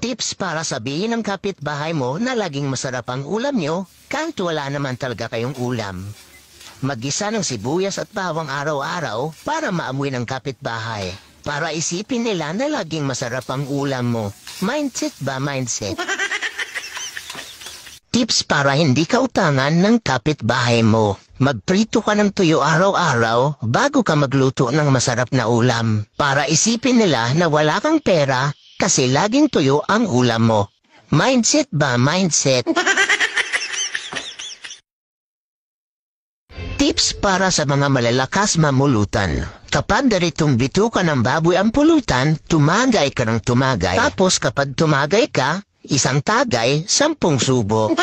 Tips para sabihin ng kapitbahay mo na laging masarap ang ulam nyo kahit wala naman talaga kayong ulam. Mag-isa ng sibuyas at bawang araw-araw para maamoy ng kapitbahay. Para isipin nila na laging masarap ang ulam mo. Mindset ba mindset? Tips para hindi ka utangan ng kapitbahay mo. Magprito ka ng tuyo araw-araw bago ka magluto ng masarap na ulam. Para isipin nila na wala kang pera kasi laging tuyo ang ulam mo. Mindset ba mindset? Tips para sa mga malalakas mamulutan. Kapag daritong bituka ng baboy ang pulutan, tumagay ka ng tumagay. Tapos kapag tumagay ka, isang tagay, 10 subo.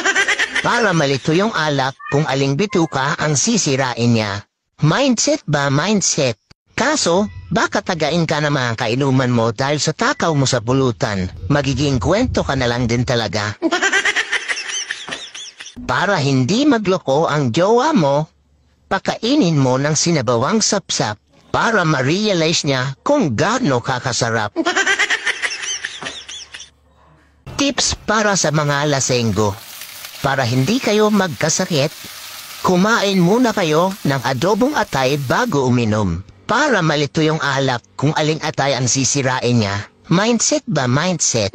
Para malito yung alak kung aling bituka ang sisirain niya. Mindset ba mindset? Kaso, baka tagain ka na mga kainuman mo dahil sa takaw mo sa pulutan. Magiging kwento ka na lang din talaga. Para hindi magloko ang jowa mo, pakainin mo ng sinabawang sapsap para ma-realize niya kung gaano kakasarap. Tips para sa mga lasenggo. Para hindi kayo magkasakit, kumain muna kayo ng adobong atay bago uminom. Para malito yung alak kung aling atay ang sisirain niya. Mindset ba mindset?